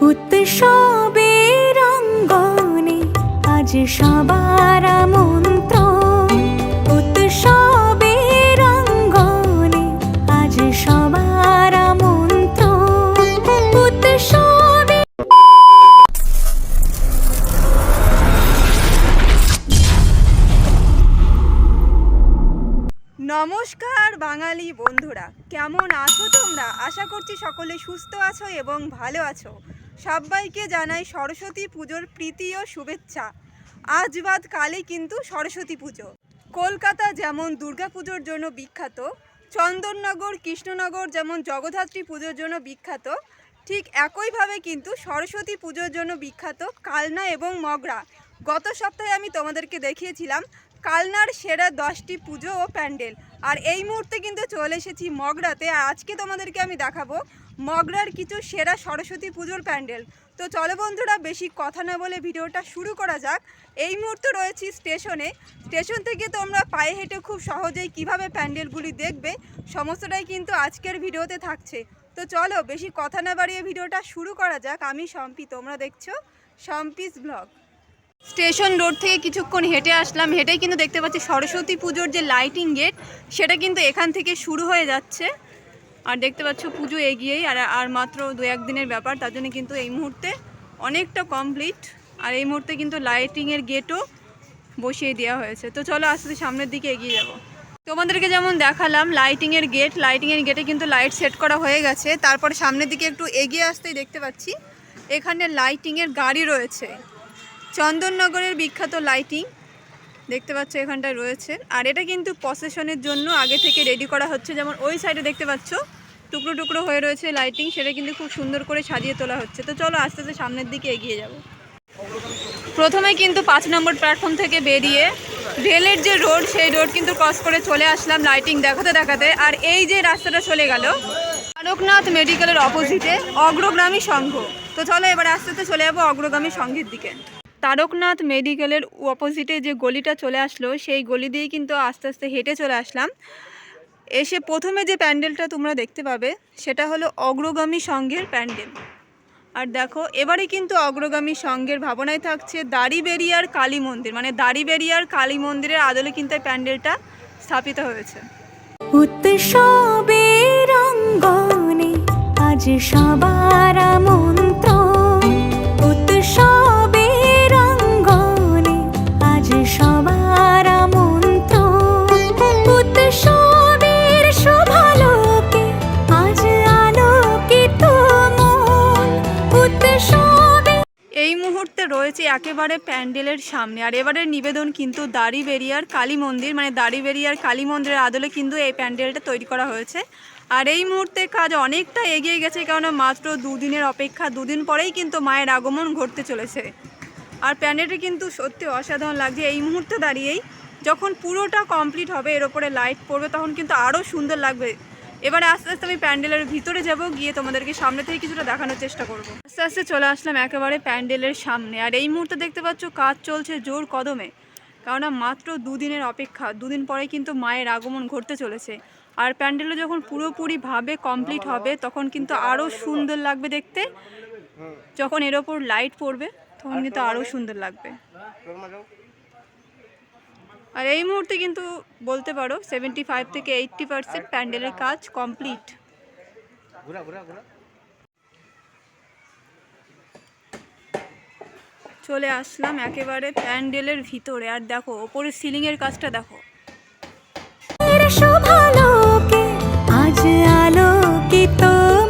উৎসবের অঙ্গনে আজ সবার আমন্ত্রণ। উৎসবের অঙ্গনে আজ সবার আমন্ত্রণ। উৎসবে নমস্কার বাঙালি বন্ধুরা, কেমন আছো তোমরা? আশা করছি সকলে সুস্থ আছো এবং ভালো আছো। সবাইকে জানাই সরস্বতী পুজোর প্রীতি ও শুভেচ্ছা। আজ বাদ কালই কিন্তু সরস্বতী পুজো। কলকাতা যেমন দুর্গা পুজোর জন্য বিখ্যাত, চন্দননগর কৃষ্ণনগর যেমন জগদ্ধাত্রী পুজোর জন্য বিখ্যাত, ঠিক একইভাবে কিন্তু সরস্বতী পুজোর জন্য বিখ্যাত কালনা এবং মগরা। গত সপ্তাহে আমি তোমাদেরকে দেখিয়েছিলাম কালনার সেরা 10টি পুজো ও প্যান্ডেল। আর এই মুহূর্তে কিন্তু চলে এসেছি মগরাতে। আর আজকে তোমাদেরকে আমি দেখাবো মগরার কিছু সেরা সরস্বতী পুজোর প্যান্ডেল। তো চলো বন্ধুরা, বেশি কথা না বলে ভিডিওটা শুরু করা যাক। এই মুহূর্তে রয়েছি স্টেশনে। স্টেশন থেকে তোমরা পায়ে হেঁটে খুব সহজেই কিভাবে প্যান্ডেলগুলি দেখবে সমস্তটাই কিন্তু আজকের ভিডিওতে থাকছে। তো চলো বেশি কথা না বাড়িয়ে ভিডিওটা শুরু করা যাক। আমি শম্পি, তোমরা দেখছো শম্পিস ব্লগ। স্টেশন রোড থেকে কিছুক্ষণ হেঁটে আসলাম। হেঁটেই কিন্তু দেখতে পাচ্ছি সরস্বতী পুজোর যে লাইটিং গেট, সেটা কিন্তু এখান থেকে শুরু হয়ে যাচ্ছে। আর দেখতে পাচ্ছ পুজো এগিয়েই, আর মাত্র 2-1 দিনের ব্যাপার, তার জন্য কিন্তু এই মুহূর্তে অনেকটা কমপ্লিট। আর এই মুহূর্তে কিন্তু লাইটিংয়ের গেটও বসিয়ে দেওয়া হয়েছে। তো চলো আস্তে আস্তে সামনের দিকে এগিয়ে যাব। তোমাদেরকে যেমন দেখালাম লাইটিংয়ের গেটে কিন্তু লাইট সেট করা হয়ে গেছে। তারপর সামনের দিকে একটু এগিয়ে আসতেই দেখতে পাচ্ছি এখানে লাইটিংয়ের গাড়ি রয়েছে। চন্দননগরের বিখ্যাত লাইটিং দেখতে পাচ্ছ এখানটায় রয়েছে। আর এটা কিন্তু প্রসেশনের জন্য আগে থেকে রেডি করা হচ্ছে। যেমন ওই সাইডে দেখতে পাচ্ছ টুকরো টুকরো হয়ে রয়েছে লাইটিং, সেটা কিন্তু খুব সুন্দর করে সাজিয়ে তোলা হচ্ছে। তো চলো আস্তে আস্তে সামনের দিকে এগিয়ে যাব। প্রথমে কিন্তু 5 নম্বর প্ল্যাটফর্ম থেকে বেরিয়ে রেলের যে রোড, সেই রোড কিন্তু ক্রস করে চলে আসলাম লাইটিং দেখাতে দেখাতে। আর এই যে রাস্তাটা চলে গেল তারকনাথ মেডিকেলের অপোজিটে অগ্রগামী সংঘ। তো চলো এবার আস্তে আস্তে চলে যাবো অগ্রগামী সংঘের দিকে। তারকনাথ মেডিকেলের অপোজিটে যে গলিটা চলে আসলো, সেই গলি দিয়েই কিন্তু আস্তে আস্তে হেঁটে চলে আসলাম। এসে প্রথমে যে প্যান্ডেলটা তোমরা দেখতে পাবে সেটা হলো অগ্রগামী সংঘের প্যান্ডেল। আর দেখো এবারে কিন্তু অগ্রগামী সংঘের ভাবনায় থাকছে দাড়িবেরিয়ার কালী মন্দির, মানে দাড়িবেরিয়ার কালী মন্দিরের আদলে কিন্তু এই প্যান্ডেলটা স্থাপিত হয়েছে। উৎসবের অঙ্গনে আজ সবার আমন্ত্রণ। উৎসবের অঙ্গনে আজ সবার আমন্ত্রণ। উৎসবের শোভালোকে আজ আলোকিত মন। উৎসবে এই মুহূর্তে রয়েছে একেবারে প্যান্ডেলের সামনে। আর এবারের নিবেদন কিন্তু দাড়িবেরিয়ার কালী মন্দির, মানে দাড়িবেরিয়ার কালী মন্দিরের আদলে কিন্তু এই প্যান্ডেলটা তৈরি করা হয়েছে। আর এই মুহূর্তে কাজ অনেকটা এগিয়ে গেছে, কারণ মাত্র 2 দিনের অপেক্ষা। 2 দিন পরেই কিন্তু মায়ের আগমন ঘটতে চলেছে। আর প্যান্ডেলটা কিন্তু সত্যি অসাধারণ লাগছে। এই মুহূর্তে দাঁড়িয়েই যখন পুরোটা কমপ্লিট হবে, এর ওপরে লাইট পড়বে, তখন কিন্তু আরও সুন্দর লাগবে। এবারে আস্তে আস্তে আমি প্যান্ডেলের ভিতরে যাব, গিয়ে তোমাদেরকে সামনে থেকে কিছুটা দেখানোর চেষ্টা করব। আস্তে আস্তে চলে আসলাম একেবারে প্যান্ডেলের সামনে। আর এই মুহূর্তে দেখতে পাচ্ছ কাজ চলছে জোর কদমে, কেননা মাত্র 2 দিনের অপেক্ষা। 2 দিন পরে কিন্তু মায়ের আগমন ঘটতে চলেছে। আর প্যান্ডেলটা যখন পুরোপুরিভাবে কমপ্লিট হবে, তখন কিন্তু আরও সুন্দর লাগবে দেখতে। যখন এর ওপর লাইট পড়বে তখন কিন্তু আরও সুন্দর লাগবে। আর এই মুহূর্তে কিন্তু বলতে পারো 75 থেকে 80% প্যান্ডেলের কাজ কমপ্লিট। চলে আসলাম একেবারে প্যান্ডেলের ভিতরে। আর দেখো ওপরে সিলিংয়ের কাজটা দেখো। শোভালোকে আজ আলোকিত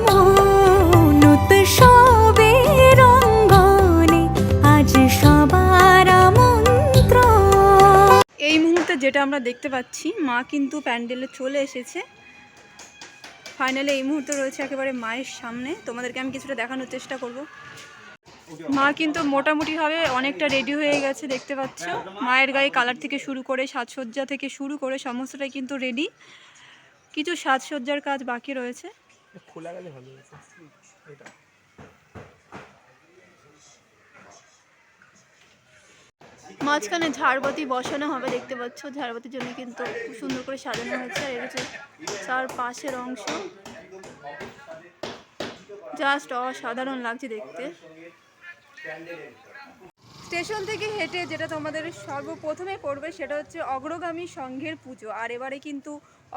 মন। উৎসবের অঙ্গনে আজ সবার আমন্ত্রণ। এই মুহূর্তে যেটা আমরা দেখতে পাচ্ছি, মা কিন্তু প্যান্ডেলে চলে এসেছে। ফাইনালি এই মুহূর্তে রয়েছে একেবারে মায়ের সামনে। তোমাদেরকে আমি কিছুটা দেখানোর চেষ্টা করব। মা কিন্তু মোটামুটিভাবে অনেকটা রেডি হয়ে গেছে, দেখতে পাচ্ছ। মায়ের গায়ে কালার থেকে শুরু করে সাজসজ্জা থেকে শুরু করে সমস্তটাই কিন্তু রেডি। কিছু সাজসজ্জার কাজ বাকি রয়েছে। মাঝখানে ঝাড়বাতি বসানো হবে, দেখতে পাচ্ছ। ঝাড়বাতির জন্য কিন্তু খুব সুন্দর করে সাজানো হয়েছে। আর এর হচ্ছে তার পাশের অংশ। জাস্ট অসাধারণ লাগছে দেখতে। স্টেশন থেকে হেঁটে যেটা তোমাদের সর্বপ্রথমে পড়বে সেটা হচ্ছে অগ্রগামী সংঘের পুজো। আর এবারে কিন্তু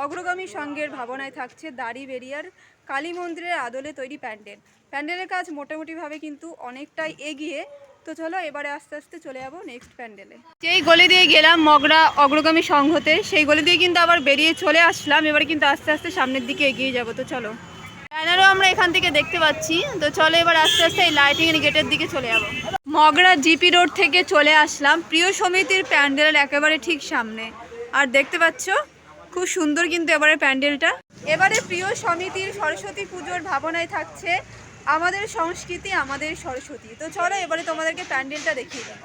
অগ্রগামী সংঘের ভাবনায় থাকছে দাড়িবেরিয়ার কালী মন্দিরের আদলে তৈরি প্যান্ডেল। প্যান্ডেলের কাজ মোটামুটিভাবে কিন্তু অনেকটাই এগিয়ে। তো চলো এবারে আস্তে আস্তে চলে যাবো নেক্সট প্যান্ডেলে। যেই গলি দিয়ে গেলাম মগরা অগ্রগামী সংঘতে, সেই গলি দিয়ে কিন্তু আবার বেরিয়ে চলে আসলাম। এবারে কিন্তু আস্তে আস্তে সামনের দিকে এগিয়ে যাবো। তো চলো, ব্যানারও আমরা এখান থেকে দেখতে পাচ্ছি। তো চলো এবার আস্তে আস্তে এই লাইটিংয়ের গেটের দিকে চলে যাবো। মগরা জিপি রোড থেকে চলে আসলাম প্রিয় সমিতির প্যান্ডেলের একেবারে ঠিক সামনে। আর দেখতে পাচ্ছ খুব সুন্দর কিন্তু এবারে প্যান্ডেলটা। এবারে প্রিয় সমিতির সরস্বতী পুজোর ভাবনায় থাকছে আমাদের সংস্কৃতি আমাদের সরস্বতী। তো চলো এবারে তোমাদেরকে প্যান্ডেলটা দেখিয়ে দিই।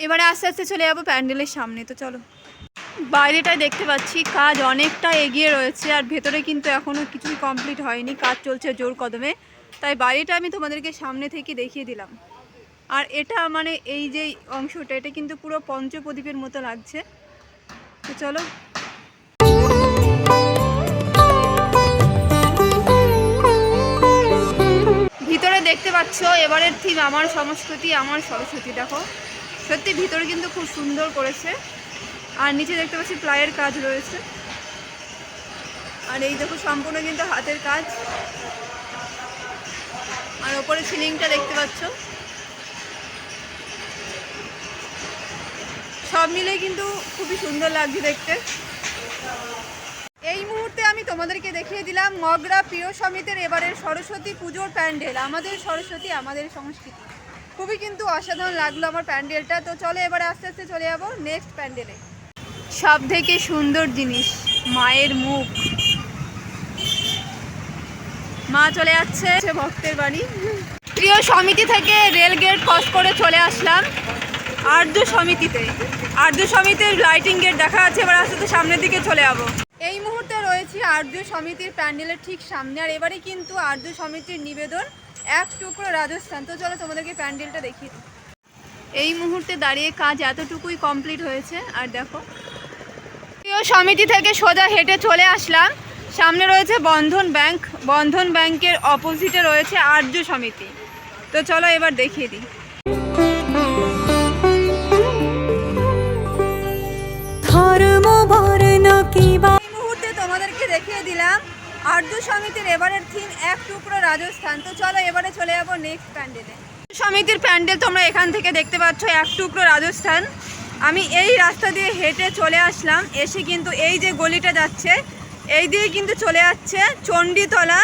এবারে আস্তে আস্তে চলে যাবো প্যান্ডেলের সামনে। তো চলো, বাইরেটায় দেখতে পাচ্ছি কাজ অনেকটা এগিয়ে রয়েছে, আর ভেতরে কিন্তু এখনও কিছুই কমপ্লিট হয়নি, কাজ চলছে জোর কদমে। তাই বাইরেটা আমি তোমাদেরকে সামনে থেকে দেখিয়ে দিলাম। আর এটা মানে এই যে অংশটা, এটা কিন্তু পুরো পঞ্চপ্রদীপের মতো লাগছে। তো চলো, ভিতরে দেখতে পাচ্ছ এবারের থিম আমার সংস্কৃতি আমার সরস্বতী। দেখো সত্যি ভিতরে কিন্তু খুব সুন্দর করেছে। আর নিচে দেখতে পাচ্ছি প্লাইয়ের কাজ রয়েছে। আর এই দেখো সম্পূর্ণ কিন্তু হাতের কাজ। আর ওপরে সিলিংটা দেখতে পাচ্ছ। সব মিলে কিন্তু খুবই সুন্দর লাগছে দেখতে। এই মুহূর্তে আমি তোমাদেরকে দেখিয়ে দিলাম মগরা প্রিয় সমিতির এবারের সরস্বতী পুজোর প্যান্ডেল আমাদের সরস্বতী আমাদের সংস্কৃতি। খুবই কিন্তু অসাধারণ লাগলো আমার প্যান্ডেলটা। তো চলো এবারে আস্তে আস্তে চলে যাবো নেক্সট প্যান্ডেলে। সব থেকে সুন্দর জিনিস মায়ের মুখ। মা চলে যাচ্ছে ভক্তের বাড়ি। প্রিয় সমিতি থেকে রেল গেট ক্রস করে চলে আসলাম আর্য সমিতিতে। আর্য সমিতির লাইটিং গেট দেখা যাচ্ছে। এবার আস্তে আস্তে সামনের দিকে চলে যাবো। এই মুহূর্তে রয়েছি আর্য সমিতির প্যান্ডেলের ঠিক সামনে। আর এবারে কিন্তু আর্য সমিতির নিবেদন এক টুকরো রাজস্থান। তো চলো তোমাদেরকে প্যান্ডেলটা দেখিয়ে দিই। এই মুহূর্তে দাঁড়িয়ে কাজ এতটুকুই কমপ্লিট হয়েছে। আর দেখো প্রিয় সমিতি থেকে সোজা হেঁটে চলে আসলাম, সামনে রয়েছে বন্ধন ব্যাংক। বন্ধন ব্যাংকের অপোজিটে রয়েছে আর্য সমিতি। তো চলো এবার দেখিয়ে দিই। এই মুহূর্তে তোমাদেরকে দেখিয়ে দিলাম আর্য সমিতির এবারের থিম এক টুকরো রাজস্থান। তো চলো এবারে চলে যাবো নেক্সট প্যান্ডেলে। সমিতির প্যান্ডেল তোমরা এখান থেকে দেখতে পাচ্ছ এক টুকরো রাজস্থান। আমি এই রাস্তা দিয়ে হেঁটে চলে আসলাম। এসে কিন্তু এই যে গলিটা যাচ্ছে এই দিয়ে কিন্তু চলে যাচ্ছে চণ্ডীতলা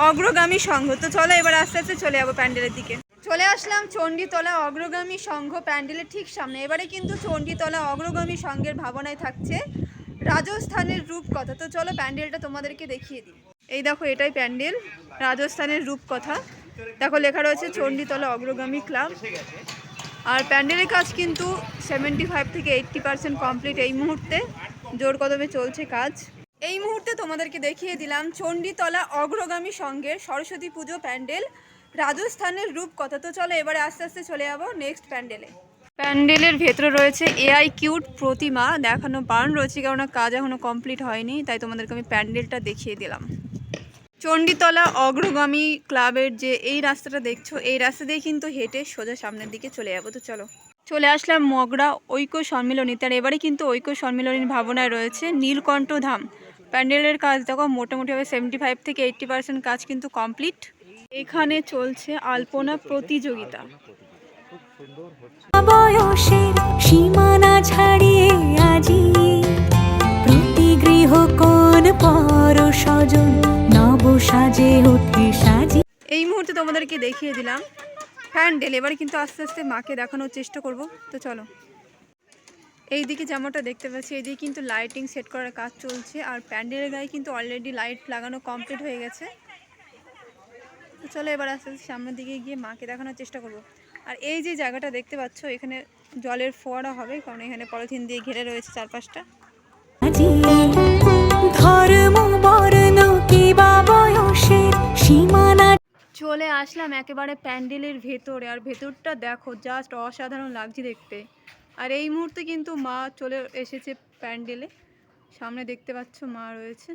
অগ্রগামী সংঘ। তো চলো এবার আস্তে আস্তে চলে যাবো প্যান্ডেলের দিকে। চলে আসলাম চণ্ডীতলা অগ্রগামী সংঘ প্যান্ডেলের ঠিক সামনে। এবারে কিন্তু চণ্ডীতলা অগ্রগামী সংঘের ভাবনায় থাকছে রাজস্থানের রূপকথা। তো চলো প্যান্ডেলটা তোমাদেরকে দেখিয়ে দিই। এই দেখো এটাই প্যান্ডেল রাজস্থানের রূপকথা। দেখো লেখা রয়েছে চণ্ডীতলা অগ্রগামী ক্লাব। আর প্যান্ডেলের কাজ কিন্তু 75 থেকে 80% কমপ্লিট। এই মুহূর্তে জোর কদমে চলছে কাজ। এই মুহূর্তে তোমাদেরকে দেখিয়ে দিলাম চণ্ডীতলা অগ্রগামী সংঘের সরস্বতী পুজো প্যান্ডেল রাজস্থানের রূপকথা। তো চলো এবারে আস্তে আস্তে চলে যাবো নেক্সট প্যান্ডেলে। প্যান্ডেলের ভেতরে রয়েছে এআই কিউট প্রতিমা দেখানো বারণ রয়েছে, কেননা কাজ এখনও কমপ্লিট হয়নি। তাই তোমাদেরকে আমি প্যান্ডেলটা দেখিয়ে দিলাম। চণ্ডীতলা অগ্রগামী ক্লাবের যে এই রাস্তাটা দেখছো এই রাস্তা দিয়ে কিন্তু হেঁটে সোজা সামনের দিকে চলে যাবো। তো চলো চলে আসলাম মগরা ঐক্য সম্মিলনীতে। আর এবারে কিন্তু ঐক্য সম্মিলনীর ভাবনায় রয়েছে নীলকণ্ঠ ধাম। প্যান্ডেলের কাজ দেখো মোটামুটিভাবে 75 থেকে 80% কাজ কিন্তু কমপ্লিট। এখানে চলছে আলপনা প্রতিযোগিতা। বয়সের সীমানা ছাড়িয়ে আজি প্রতি গৃহ কোন পর স্বজন নব সাজে ওঠে সাজি। এই মুহূর্তে তোমাদেরকে দেখিয়ে দিলাম প্যান্ডেল। এবারে কিন্তু আস্তে আস্তে মাকে দেখানোর চেষ্টা করব। তো চলো এইদিকে যেমনটা দেখতে পাচ্ছি এইদিকে কিন্তু লাইটিং সেট করার কাজ চলছে। আর প্যান্ডেলের গায়ে কিন্তু অলরেডি লাইট লাগানো কমপ্লিট হয়ে গেছে। তো চলো এবার আস্তে আস্তে সামনের দিকে গিয়ে মাকে দেখানোর চেষ্টা করব। আর এই যে জায়গাটা দেখতে পাচ্ছ এখানে জলের ফোয়ারা হবে, কারণ এখানে পলিথিন দিয়ে ঘিরে রয়েছে চারপাশটা। ধর্ম বর্ণ কিবা বয়সের সীমানা। চলে আসলাম একেবারে প্যান্ডেলের ভেতরে, আর ভেতরটা দেখো জাস্ট অসাধারণ লাগছে দেখতে। আর এই মুহূর্তে কিন্তু মা চলে এসেছে প্যান্ডেলে, সামনে দেখতে পাচ্ছ মা রয়েছে।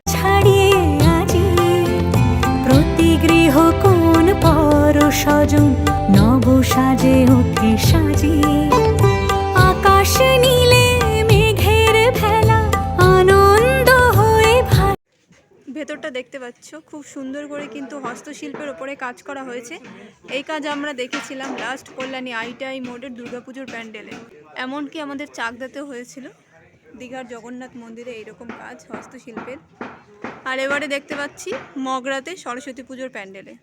ছাড়িয়ে আজি প্রতি গৃহ কোন পর স্বজন নব সাজে ওঠে সাজিয়ে আকাশ নীলে মেঘের ভেলা আনন্দ হয়ে ভেতরটা দেখতে পাচ্ছ খুব সুন্দর করে কিন্তু হস্তশিল্পের ওপরে কাজ করা হয়েছে। এই কাজ আমরা দেখেছিলাম লাস্ট কল্যাণী আইটিআই মোড়ের দুর্গাপুজোর প্যান্ডেলে, এমনকি আমাদের চাকদাতেও হয়েছিল দীঘার জগন্নাথ মন্দিরে এইরকম কাজ হস্তশিল্পের। আর এবারে দেখতে পাচ্ছি মগরাতে সরস্বতী পুজোর প্যান্ডেলে।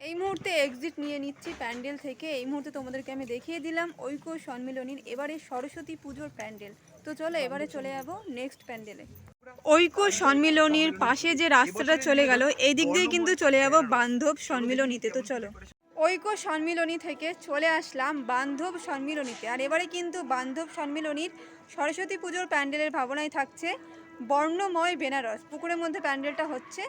এই মুহূর্তে এক্সিট নিয়ে নিচ্ছি প্যান্ডেল থেকে। এই মুহূর্তে তোমাদেরকে আমি দেখিয়ে দিলাম ঐক্য সম্মিলনীর এবারে সরস্বতী পুজোর প্যান্ডেল। তো চলো এবারে চলে যাবো নেক্সট প্যান্ডেলে। ঐক্য সম্মিলনীর পাশে যে রাস্তাটা চলে গেল এই দিক দিয়ে কিন্তু চলে যাবো বান্ধব সম্মিলনীতে। তো চলো ঐক্য সম্মিলনী থেকে চলে আসলাম বান্ধব সম্মিলনীতে। আর এবারে কিন্তু বান্ধব সম্মিলনীর সরস্বতী পুজোর প্যান্ডেলের ভাবনায় থাকছে বর্ণময় বেনারস। পুকুরের মধ্যে প্যান্ডেলটা হচ্ছে,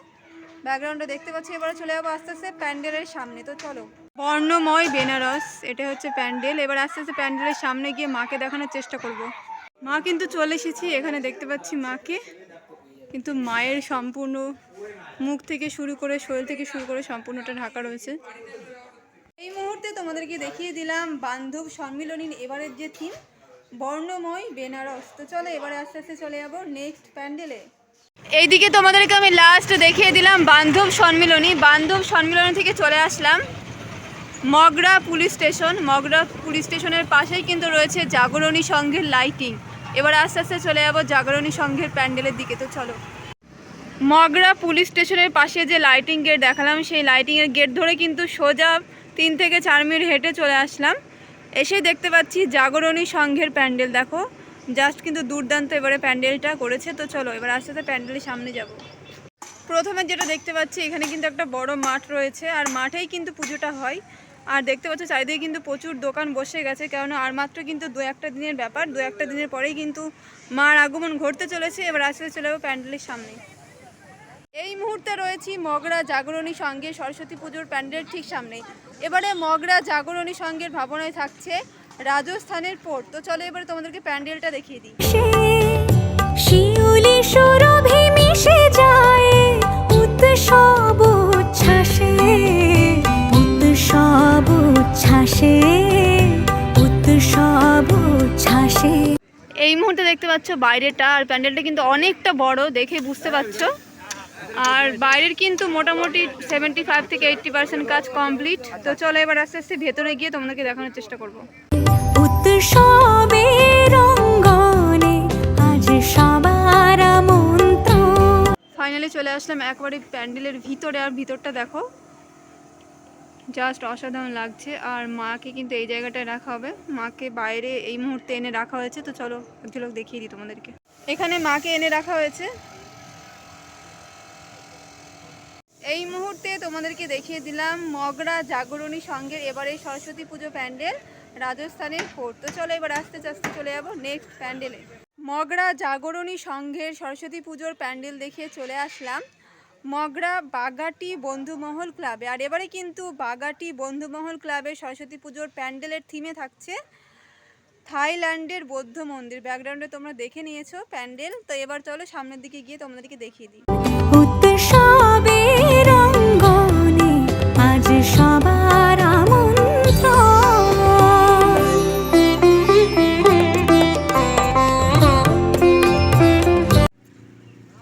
ব্যাকগ্রাউন্ডে দেখতে পাচ্ছি। এবারে চলে যাবো আস্তে আস্তে প্যান্ডেলের সামনে। তো চলো বর্ণময় বেনারস, এটা হচ্ছে প্যান্ডেল। এবার আস্তে আস্তে প্যান্ডেলের সামনে গিয়ে মাকে দেখানোর চেষ্টা করব। মা কিন্তু চলে এসেছি, এখানে দেখতে পাচ্ছি মাকে। কিন্তু মায়ের সম্পূর্ণ মুখ থেকে শুরু করে শরীর থেকে শুরু করে সম্পূর্ণটা ঢাকা রয়েছে। এই মুহূর্তে তোমাদেরকে দেখিয়ে দিলাম বান্ধব সম্মিলনীর এবারের যে থিম বর্ণময় বেনারস। তো চলো এবারে আস্তে আস্তে চলে যাবো নেক্সট প্যান্ডেলে। এইদিকে তোমাদেরকে আমি লাস্ট দেখিয়ে দিলাম বান্ধব সম্মিলনী। বান্ধব সম্মিলনী থেকে চলে আসলাম Magra police station. Magra police স্টেশনের পাশেই কিন্তু রয়েছে জাগরণী সংঘের লাইটিং। এবার আস্তে আস্তে চলে যাবো জাগরণী সংঘের প্যান্ডেলের দিকে। তো চলো মগরা পুলিশ স্টেশনের পাশে যে লাইটিং গেট দেখালাম সেই লাইটিংয়ের গেট ধরে কিন্তু সোজা 3 থেকে 4 মিনিট হেঁটে চলে আসলাম। এসে দেখতে পাচ্ছি জাগরণী সংঘের প্যান্ডেল। দেখো জাস্ট কিন্তু দুর্দান্ত এবারে প্যান্ডেলটা করেছে। তো চলো এবার আস্তে আস্তে প্যান্ডেলের সামনে যাব। প্রথমে যেটা দেখতে পাচ্ছি এখানে কিন্তু একটা বড় মাঠ রয়েছে, আর মাঠেই কিন্তু পুজোটা হয়। আর দেখতে পাচ্ছ চারিদিকে কিন্তু প্রচুর দোকান বসে গেছে, কেননা আর মাত্র কিন্তু 2-1 দিনের ব্যাপার। 2-1 দিনের পরেই কিন্তু মার আগমন ঘটতে চলেছে। এবার আস্তে আস্তে চলে যাবো প্যান্ডেলের সামনে। এই মুহূর্তে রয়েছি মগরা জাগরণী সংঘের সরস্বতী পুজোর প্যান্ডেল ঠিক সামনে। এবারে মগরা জাগরণী সংঘের ভাবনায় থাকছে রাজস্থানের পোর্ট। তো চলো এবারে তোমাদেরকে প্যান্ডেলটা দেখিয়ে দিই। শিউলি সুরভি মিশে যায় উৎসব উচ্ছ্বাসে উৎসব উচ্ছ্বাসে উৎসব উচ্ছ্বাসে। এই মুহূর্তে দেখতে পাচ্ছ বাইরেটা, আর প্যান্ডেলটা কিন্তু অনেকটা বড় দেখে বুঝতে পারছো। আর বাইরের কিন্তু মোটামুটি 75 থেকে 80% কাজ কমপ্লিট। তো চলো এবার আস্তে আস্তে ভেতরে গিয়ে তোমাদেরকে দেখানোর চেষ্টা করবো। উৎসবের অঙ্গনে আজ সবার মন্ত্র। ফাইনালি চলে আসলাম একবারে প্যান্ডেলের ভিতরে। আর ভিতরটা দেখো জাস্ট অসাধারণ লাগছে। আর মাকে কিন্তু এই জায়গাটায় রাখা হবে, মাকে বাইরে এই মুহূর্তে এনে রাখা হয়েছে। তো চলো এক ঝলক দেখিয়ে দিই তোমাদেরকে। এখানে মাকে এনে রাখা হয়েছে। এই মুহূর্তে তোমাদেরকে দেখিয়ে দিলাম মগরা জাগরণী সংঘের এবারে সরস্বতী পুজো প্যান্ডেল রাজস্থানের ফোর্ট। তো চলো এবার আস্তে আস্তে চলে যাবো নেক্সট প্যান্ডেলে। মগরা জাগরণী সংঘের সরস্বতী পুজোর প্যান্ডেল দেখিয়ে চলে আসলাম মগরা বাগাটি বন্ধুমহল ক্লাবে। আর এবারে কিন্তু বাগাটি বন্ধুমহল ক্লাবের সরস্বতী পুজোর প্যান্ডেলের থিমে থাকছে থাইল্যান্ডের বৌদ্ধ মন্দির। ব্যাকগ্রাউন্ডে তোমরা দেখে নিয়েছো প্যান্ডেল। তো এবার চলো সামনের দিকে গিয়ে তোমাদেরকে দেখিয়ে দিই। উৎসবের অঙ্গনে আজ সবার আমন্ত্রণ।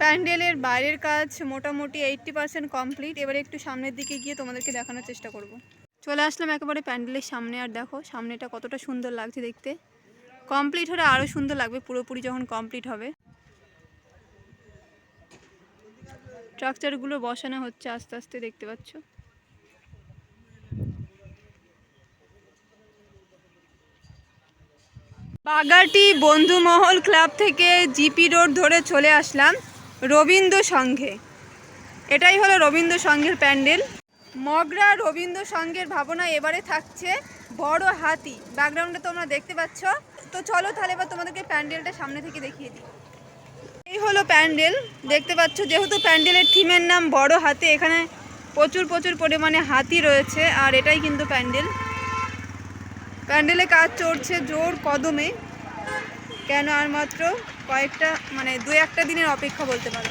প্যান্ডেলের বাইরের কাজ মোটামুটি 80% কমপ্লিট। এবারে একটু সামনের দিকে গিয়ে তোমাদেরকে দেখানোর চেষ্টা করব। চলে আসলাম একেবারে প্যান্ডেলের সামনে। আর দেখো সামনেটা কতটা সুন্দর লাগছে দেখতে। কমপ্লিট হলে আরও সুন্দর লাগবে পুরোপুরি যখন কমপ্লিট হবে। স্ট্রাকচারগুলো বসানো হচ্ছে আস্তে আস্তে, দেখতে পাচ্ছ। বাগাটি বন্ধুমহল ক্লাব থেকে জিপি রোড ধরে চলে আসলাম রবীন্দ্র সংঘে। এটাই হলো রবীন্দ্র সংঘের প্যান্ডেল। মগরা রবীন্দ্র সংঘের ভাবনা এবারে থাকছে বড় হাতি। ব্যাকগ্রাউন্ডে তোমরা দেখতে পাচ্ছ। তো চলো তাহলে এবার তোমাদেরকে প্যান্ডেলটা সামনে থেকে দেখিয়ে দিই। এই হলো প্যান্ডেল, দেখতে পাচ্ছ। যেহেতু প্যান্ডেলের থিমের নাম বড় হাতি, এখানে প্রচুর পরিমাণে হাতি রয়েছে। আর এটাই কিন্তু প্যান্ডেলে কাজ চলছে জোর কদমে। কেন আর মাত্র কয়েকটা দু একটা দিনের অপেক্ষা বলতে পারো।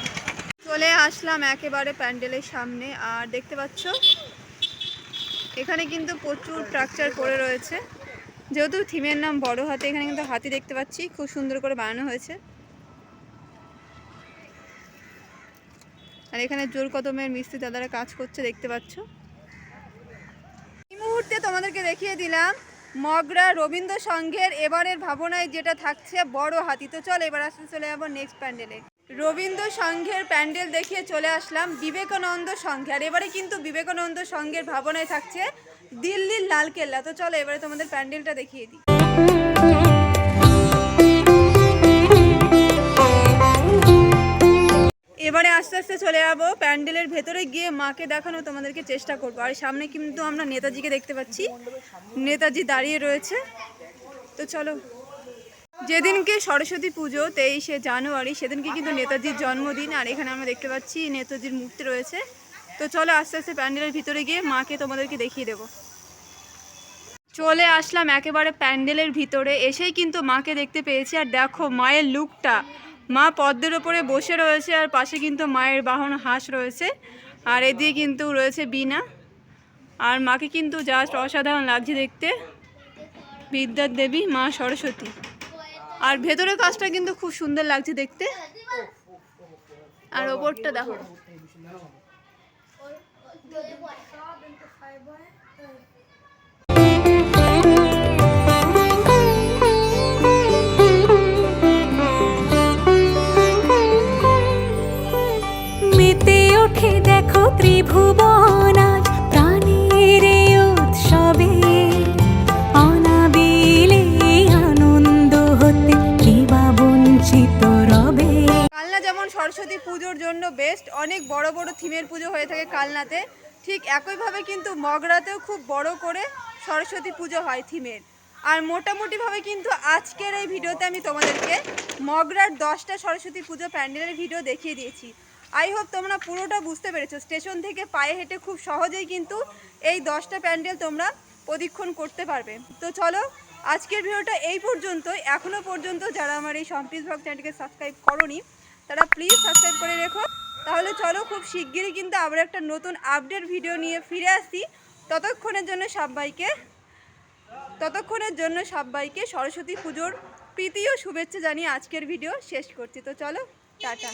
চলে আসলাম একেবারে প্যান্ডেলের সামনে। আর দেখতে পাচ্ছ এখানে কিন্তু প্রচুর স্ট্রাকচার করে রয়েছে। যেহেতু থিমের নাম বড় হাতি, এখানে কিন্তু হাতি দেখতে পাচ্ছি, খুব সুন্দর করে বানানো হয়েছে। আর এখানে জোর কদমের মিস্ত্রি দাদারা কাজ করছে, দেখতে পাচ্ছ। এই মুহূর্তে তোমাদেরকে দেখিয়ে দিলাম মগরা রবীন্দ্র সংঘের এবারের ভাবনায় যেটা থাকছে বড় হাতি। তো চল এবার আসতে চলে যাবো নেক্সট প্যান্ডেলে। রবীন্দ্র সংঘের প্যান্ডেল দেখিয়ে চলে আসলাম বিবেকানন্দ সংঘে। আর এবারে কিন্তু বিবেকানন্দ সংঘের ভাবনায় থাকছে দিল্লির লালকেল্লা। তো চলো এবারে তোমাদের প্যান্ডেলটা দেখিয়ে দিই। এবারে আস্তে আস্তে চলে যাবো প্যান্ডেলের ভেতরে, গিয়ে মাকে দেখানো তোমাদেরকে চেষ্টা করবো। আর সামনে কিন্তু আমরা নেতাজিকে দেখতে পাচ্ছি, নেতাজি দাঁড়িয়ে রয়েছে। তো চলো, যেদিনকে সরস্বতী পুজো 23শে জানুয়ারি, সেদিনকে কিন্তু নেতাজির জন্মদিন। আর এখানে আমরা দেখতে পাচ্ছি নেতাজির মূর্তি রয়েছে। তো চলো আস্তে আস্তে প্যান্ডেলের ভিতরে গিয়ে মাকে তোমাদেরকে দেখিয়ে দেবো। চলে আসলাম একেবারে প্যান্ডেলের ভিতরে, এসেই কিন্তু মাকে দেখতে পেয়েছি। আর দেখো মায়ের লুকটা, মা পদ্মের ওপরে বসে রয়েছে, আর পাশে কিন্তু মায়ের বাহন হাঁস রয়েছে। আর এদিকে কিন্তু রয়েছে বীণা। আর মাকে কিন্তু জাস্ট অসাধারণ লাগছে দেখতে, বিদ্যার দেবী মা সরস্বতী। আর ভেতরের কাজটা কিন্তু খুব সুন্দর লাগছে দেখতে। আর ওপরটা দেখো, মেতে ওঠে দেখো ত্রিভুবন আজ প্রাণের এই উৎসবে, অনাবিলে আনন্দ হতে কে বা বঞ্চিত রবে। কালনা যেমন সরস্বতী পুজোর জন্য বেস্ট, অনেক বড় বড় থিমের পুজো হয়ে থাকে কালনাতে, ঠিক একইভাবে কিন্তু মগরাতেও খুব বড় করে সরস্বতী পুজো হয় থিমের। আর মোটামুটিভাবে কিন্তু আজকের এই ভিডিওতে আমি তোমাদেরকে মগরার 10টা সরস্বতী পুজো প্যান্ডেলের ভিডিও দেখিয়ে দিয়েছি। আই হোপ তোমরা পুরোটা বুঝতে পেরেছো। স্টেশন থেকে পায়ে হেঁটে খুব সহজেই কিন্তু এই 10টা প্যান্ডেল তোমরা প্রদক্ষিণ করতে পারবে। তো চলো আজকের ভিডিওটা এই পর্যন্তই। এখনও পর্যন্ত যারা আমার এই সম্প্রীত ব্লগ চ্যানেলকে সাবস্ক্রাইব করোনি, তারা প্লিজ সাবস্ক্রাইব করে রেখো। তাহলে চলো খুব শিগগিরই কিন্তু আবার একটা নতুন আপডেট ভিডিও নিয়ে ফিরে আসি। ততক্ষণের জন্য সবাইকে সরস্বতী পুজোর প্রীতি ও শুভেচ্ছা জানিয়ে আজকের ভিডিও শেষ করছি। তো চলো টাটা।